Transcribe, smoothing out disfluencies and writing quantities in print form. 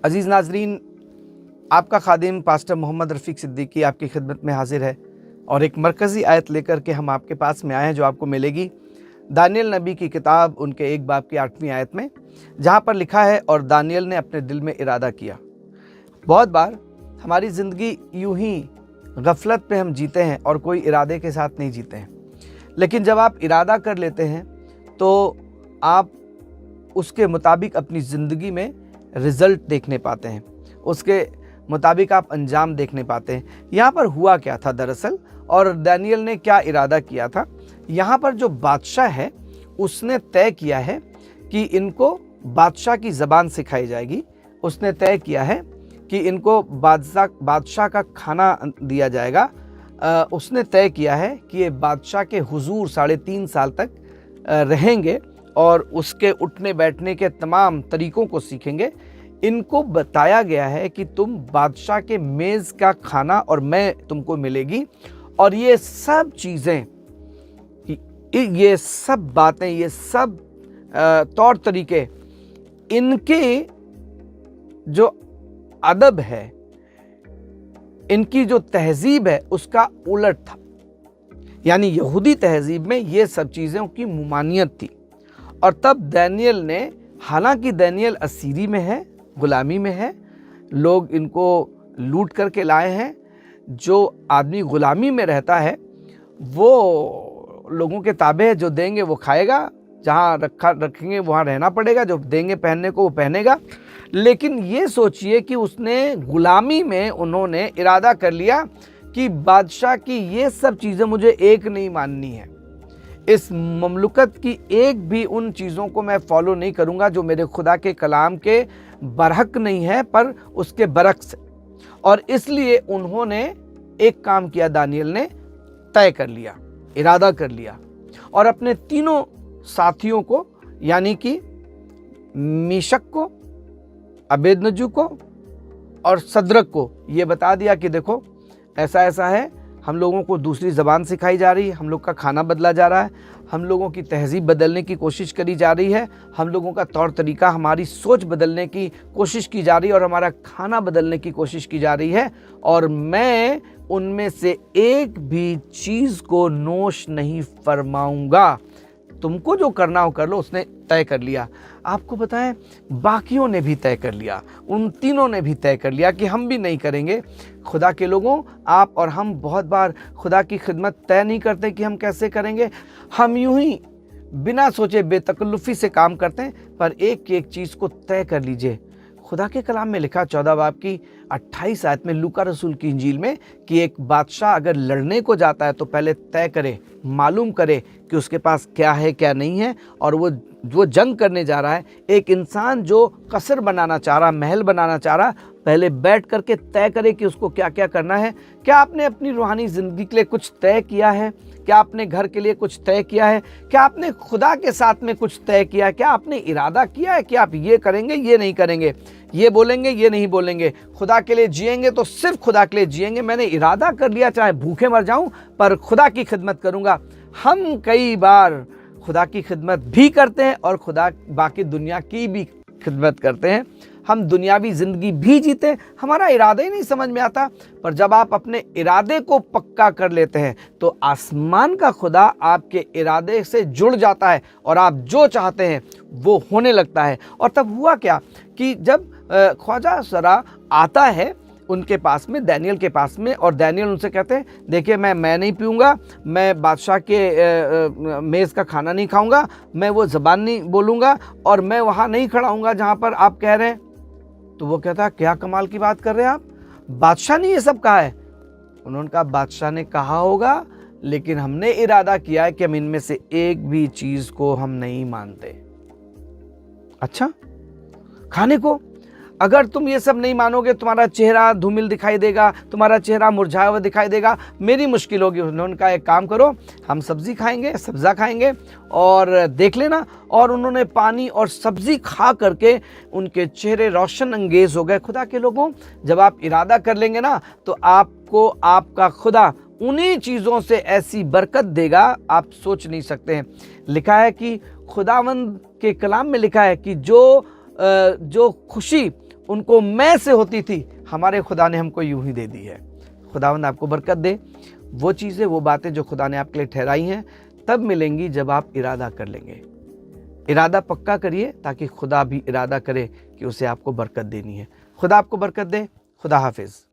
अजीज़ नाजरीन, आपका खादिम पास्टर मोहम्मद रफ़ीक सिद्दीकी आपकी खिदमत में हाजिर है और एक मरकज़ी आयत लेकर के हम आपके पास में आए हैं जो आपको मिलेगी दानियल नबी की किताब उनके 1 बाब की 8वीं आयत में, जहाँ पर लिखा है, और दानियल ने अपने दिल में इरादा किया। बहुत बार हमारी ज़िंदगी यूं ही गफलत में हम जीते हैं और कोई इरादे के साथ नहीं जीते हैं, लेकिन जब आप इरादा कर लेते हैं तो आप उसके मुताबिक अपनी ज़िंदगी में रिज़ल्ट देखने पाते हैं, उसके मुताबिक आप अंजाम देखने पाते हैं। यहाँ पर हुआ क्या था दरअसल, और दानियल ने क्या इरादा किया था। यहाँ पर जो बादशाह है उसने तय किया है कि इनको बादशाह की ज़बान सिखाई जाएगी। उसने तय किया है कि इनको बादशाह का खाना दिया जाएगा। उसने तय किया है कि ये बादशाह के हुजूर 3.5 साल तक रहेंगे और उसके उठने बैठने के तमाम तरीक़ों को सीखेंगे। इनको बताया गया है कि तुम बादशाह के मेज़ का खाना और मैं तुमको मिलेगी, और ये सब चीज़ें, ये सब बातें, ये सब तौर तरीके, इनके जो अदब है, इनकी जो तहज़ीब है उसका उलट था। यानी यहूदी तहज़ीब में ये सब चीज़ों की मुमानियत थी। और तब दानियल ने, हालांकि दानियल असीरी में है, गुलामी में है, लोग इनको लूट करके लाए हैं। जो आदमी गुलामी में रहता है वो लोगों के ताबे है, जो देंगे वो खाएगा, जहाँ रखेंगे वहाँ रहना पड़ेगा, जो देंगे पहनने को वो पहनेगा। लेकिन ये सोचिए कि उसने गुलामी में उन्होंने इरादा कर लिया कि बादशाह की ये सब चीज़ें मुझे एक नहीं माननी है, इस ममलुकत की एक भी उन चीज़ों को मैं फॉलो नहीं करूँगा जो मेरे खुदा के कलाम के बरहक नहीं है, पर उसके बरक्स। और इसलिए उन्होंने एक काम किया, दानियल ने तय कर लिया, इरादा कर लिया, और अपने तीनों साथियों को, यानी कि मीशक को, अबेदनजू को और सदरक को ये बता दिया कि देखो ऐसा ऐसा है, हम लोगों को दूसरी ज़बान सिखाई जा रही है, हम लोग का खाना बदला जा रहा है, हम लोगों की तहज़ीब बदलने की कोशिश करी जा रही है, हम लोगों का तौर तरीका, हमारी सोच बदलने की कोशिश की जा रही है, और हमारा खाना बदलने की कोशिश की जा रही है, और मैं उनमें से एक भी चीज़ को नोश नहीं फरमाऊँगा। तुमको जो करना हो कर लो। उसने तय कर लिया। आपको बताएं, बाकियों ने भी तय कर लिया, उन तीनों ने भी तय कर लिया कि हम भी नहीं करेंगे। खुदा के लोगों, आप और हम बहुत बार खुदा की खिदमत तय नहीं करते कि हम कैसे करेंगे। हम यूं ही बिना सोचे बेतकल्लुफ़ी से काम करते हैं, पर एक एक चीज़ को तय कर लीजिए। खुदा के कलाम में लिखा 14 बाब की 28 आयत में, लूका रसूल की इंजील में, कि एक बादशाह अगर लड़ने को जाता है तो पहले तय करे, मालूम करे कि उसके पास क्या है क्या नहीं है, और वो जंग करने जा रहा है। एक इंसान जो कसर बनाना चाह रहा, महल बनाना चाह रहा, पहले बैठ करके तय करे कि उसको क्या क्या करना है। क्या आपने अपनी रूहानी ज़िंदगी के लिए कुछ तय किया है? क्या आपने घर के लिए कुछ तय किया है? क्या आपने खुदा के साथ में कुछ तय किया है? क्या आपने इरादा किया है कि आप ये करेंगे, ये नहीं करेंगे, ये बोलेंगे, ये नहीं बोलेंगे, खुदा के लिए जिएंगे तो सिर्फ खुदा के लिए जिएंगे, मैंने इरादा कर लिया चाहे भूखे मर जाऊं पर खुदा की खिदमत करूंगा। हम कई बार खुदा की खिदमत भी करते हैं और खुदा बाकी दुनिया की भी खिदमत करते हैं। हम दुनियावी ज़िंदगी भी जीते हैं, हमारा इरादा ही नहीं समझ में आता। पर जब आप अपने इरादे को पक्का कर लेते हैं तो आसमान का खुदा आपके इरादे से जुड़ जाता है और आप जो चाहते हैं वो होने लगता है। और तब हुआ क्या कि जब ख्वाजा सरा आता है उनके पास में, दानियल के पास में, और दानियल उनसे कहते हैं, देखिए मैं नहीं पीऊँगा, मैं बादशाह के मेज़ का खाना नहीं खाऊंगा, मैं वो ज़बान नहीं बोलूँगा, और मैं वहाँ नहीं खड़ा हूँगा जहाँ पर आप कह रहे हैं। तो वो कहता, क्या कमाल की बात कर रहे हैं आप, बादशाह ने ये सब कहा है। उन्होंने कहा, बादशाह ने कहा होगा, लेकिन हमने इरादा किया है कि हम इनमें से एक भी चीज़ को हम नहीं मानते। अच्छा, खाने को अगर तुम ये सब नहीं मानोगे, तुम्हारा चेहरा धूमिल दिखाई देगा, तुम्हारा चेहरा मुरझाया हुआ दिखाई देगा, मेरी मुश्किल होगी। उन्होंने कहा, एक काम करो, हम सब्ज़ी खाएंगे, सब्ज़ा खाएंगे और देख लेना। और उन्होंने पानी और सब्ज़ी खा करके उनके चेहरे रोशन अंगेज़ हो गए। खुदा के लोगों, जब आप इरादा कर लेंगे ना, तो आपको आपका खुदा उन्हीं चीज़ों से ऐसी बरकत देगा आप सोच नहीं सकते हैं। लिखा है कि खुदावंद के कलाम में लिखा है कि जो खुशी उनको मैं से होती थी, हमारे खुदा ने हमको यूं ही दे दी है। खुदावंद आपको बरकत दे। वो चीज़ें, वो बातें जो खुदा ने आपके लिए ठहराई हैं तब मिलेंगी जब आप इरादा कर लेंगे। इरादा पक्का करिए ताकि खुदा भी इरादा करे कि उसे आपको बरकत देनी है। खुदा आपको बरकत दे। खुदा हाफिज़।